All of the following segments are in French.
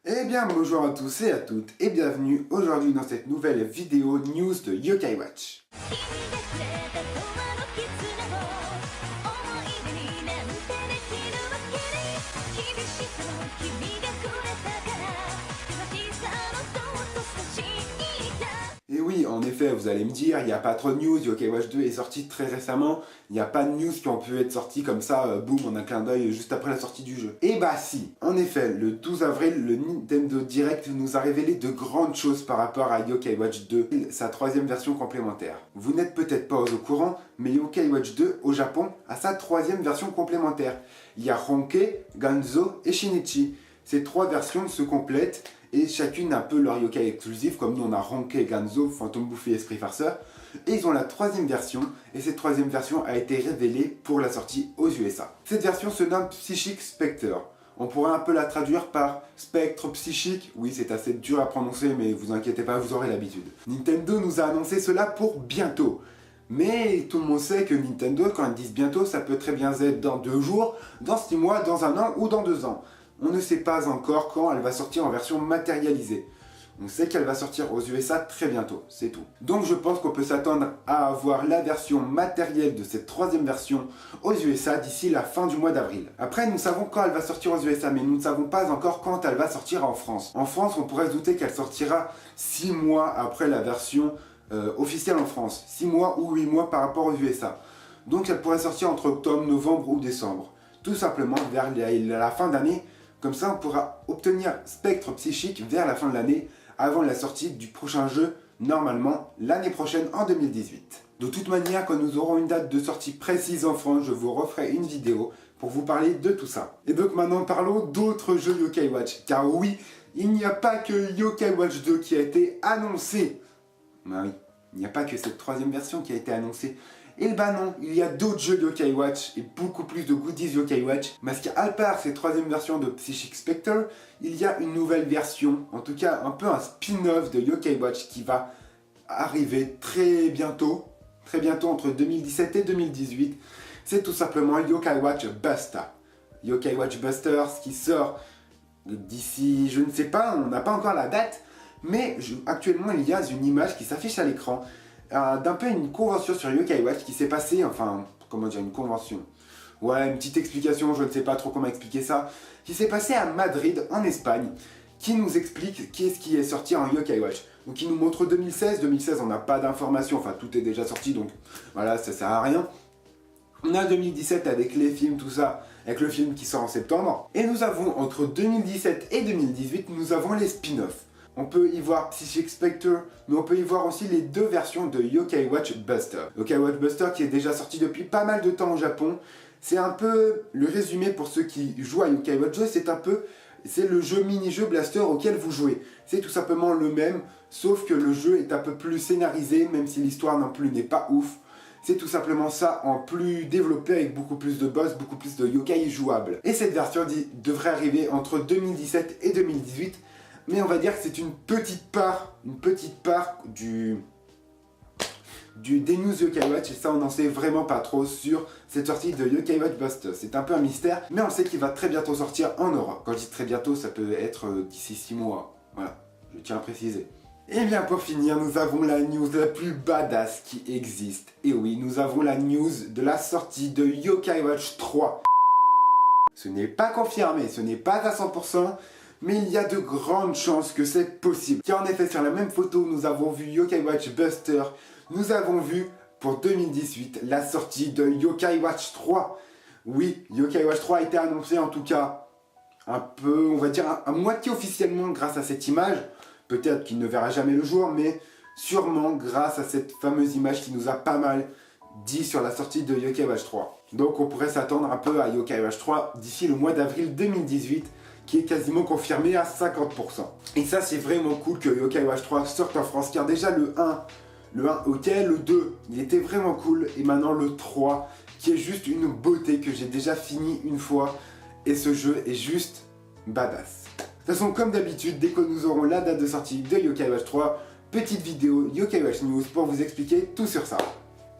Eh bien bonjour à tous et à toutes et bienvenue aujourd'hui dans cette nouvelle vidéo news de Yokai Watch. Et oui, en effet, vous allez me dire, il n'y a pas trop de news, Yokai Watch 2 est sorti très récemment, il n'y a pas de news qui ont pu être sorties comme ça, boum, en un clin d'œil, juste après la sortie du jeu. Et bah si, en effet, le 12 avril, le Nintendo Direct nous a révélé de grandes choses par rapport à Yokai Watch 2, sa troisième version complémentaire. Vous n'êtes peut-être pas au courant, mais Yokai Watch 2, au Japon, a sa troisième version complémentaire. Il y a Honkai, Ganzo et Shinichi. Ces trois versions se complètent, et chacune a un peu leur yokai exclusif, comme nous on a Honkai, Ganzo, Fantôme Bouffé, Esprit Farceur. Et ils ont la troisième version, et cette troisième version a été révélée pour la sortie aux USA. Cette version se nomme Psychic Spectre. On pourrait un peu la traduire par spectre psychique. Oui, c'est assez dur à prononcer, mais vous inquiétez pas, vous aurez l'habitude. Nintendo nous a annoncé cela pour bientôt. Mais tout le monde sait que Nintendo, quand ils disent bientôt, ça peut très bien être dans 2 jours, dans 6 mois, dans 1 an ou dans 2 ans. On ne sait pas encore quand elle va sortir en version matérialisée. On sait qu'elle va sortir aux USA très bientôt, c'est tout. Donc je pense qu'on peut s'attendre à avoir la version matérielle de cette troisième version aux USA d'ici la fin du mois d'avril. Après, nous savons quand elle va sortir aux USA, mais nous ne savons pas encore quand elle va sortir en France. En France, on pourrait se douter qu'elle sortira 6 mois après la version officielle en France. 6 mois ou 8 mois par rapport aux USA. Donc elle pourrait sortir entre octobre, novembre ou décembre. Tout simplement vers la fin d'année. Comme ça, on pourra obtenir Spectre Psychique vers la fin de l'année, avant la sortie du prochain jeu, normalement l'année prochaine en 2018. De toute manière, quand nous aurons une date de sortie précise en France, je vous referai une vidéo pour vous parler de tout ça. Et donc maintenant, parlons d'autres jeux Yokai Watch. Car oui, il n'y a pas que Yokai Watch 2 qui a été annoncé. Bah oui, il n'y a pas que cette troisième version qui a été annoncée. Et bah non, il y a d'autres jeux Yokai Watch et beaucoup plus de goodies Yokai Watch. Parce qu'à part cette troisième version de Psychic Spectre, il y a une nouvelle version, en tout cas un peu un spin-off de Yokai Watch qui va arriver très bientôt entre 2017 et 2018. C'est tout simplement Yokai Watch Buster. Yokai Watch Buster, ce qui sort d'ici, je ne sais pas, on n'a pas encore la date, mais actuellement il y a une image qui s'affiche à l'écran d'un peu une convention sur Yokai Watch qui s'est passée, enfin, comment dire, une convention. Ouais, une petite explication, je ne sais pas trop comment expliquer ça, qui s'est passée à Madrid, en Espagne, qui nous explique qu'est-ce qui est sorti en Yokai Watch. Donc qui nous montre 2016, 2016 on n'a pas d'informations, enfin tout est déjà sorti, donc voilà, ça sert à rien. On a 2017 avec les films, tout ça, avec le film qui sort en septembre. Et nous avons, entre 2017 et 2018, nous avons les spin-offs. On peut y voir Psychic Spectre, mais on peut y voir aussi les deux versions de Yokai Watch Buster. Yokai Watch Buster qui est déjà sorti depuis pas mal de temps au Japon. C'est un peu le résumé pour ceux qui jouent à Yokai Watch 2, c'est le jeu mini-jeu Blaster auquel vous jouez. C'est tout simplement le même, sauf que le jeu est un peu plus scénarisé, même si l'histoire non plus n'est pas ouf. C'est tout simplement ça en plus développé avec beaucoup plus de boss, beaucoup plus de yokai jouables. Et cette version devrait arriver entre 2017 et 2018. Mais on va dire que c'est une petite part des news Yokai Watch, et ça on n'en sait vraiment pas trop sur cette sortie de Yokai Watch Buster. C'est un peu un mystère, mais on sait qu'il va très bientôt sortir en Europe. Quand je dis très bientôt, ça peut être d'ici 6 mois. Voilà, je tiens à préciser. Et bien pour finir, nous avons la news la plus badass qui existe. Et oui, nous avons la news de la sortie de Yokai Watch 3. Ce n'est pas confirmé, ce n'est pas à 100%. Mais il y a de grandes chances que c'est possible. Car en effet, sur la même photo, nous avons vu Yokai Watch Buster. Nous avons vu, pour 2018, la sortie de Yokai Watch 3. Oui, Yokai Watch 3 a été annoncé en tout cas un peu, on va dire, à moitié officiellement grâce à cette image. Peut-être qu'il ne verra jamais le jour, mais sûrement grâce à cette fameuse image qui nous a pas mal dit sur la sortie de Yokai Watch 3. Donc on pourrait s'attendre un peu à Yokai Watch 3 d'ici le mois d'avril 2018. Qui est quasiment confirmé à 50%. Et ça c'est vraiment cool que Yokai Watch 3 sorte en France, car déjà le 1 ok, le 2 il était vraiment cool, et maintenant le 3 qui est juste une beauté que j'ai déjà fini une fois, et ce jeu est juste badass. De toute façon, comme d'habitude, dès que nous aurons la date de sortie de Yokai Watch 3, petite vidéo Yokai Watch News pour vous expliquer tout sur ça.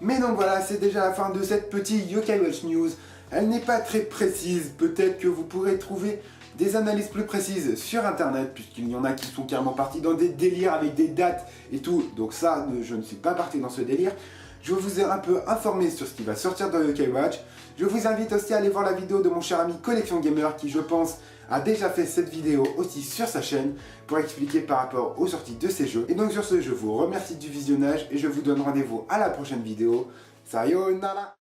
Mais donc voilà, c'est déjà la fin de cette petite Yokai Watch News. Elle n'est pas très précise, peut-être que vous pourrez trouver des analyses plus précises sur internet, puisqu'il y en a qui sont carrément partis dans des délires avec des dates et tout, donc ça, je ne suis pas parti dans ce délire. Je vous ai un peu informé sur ce qui va sortir dans le K-Watch. Je vous invite aussi à aller voir la vidéo de mon cher ami Collection Gamer qui, je pense, a déjà fait cette vidéo aussi sur sa chaîne pour expliquer par rapport aux sorties de ces jeux. Et donc sur ce, je vous remercie du visionnage et je vous donne rendez-vous à la prochaine vidéo. Sayonara!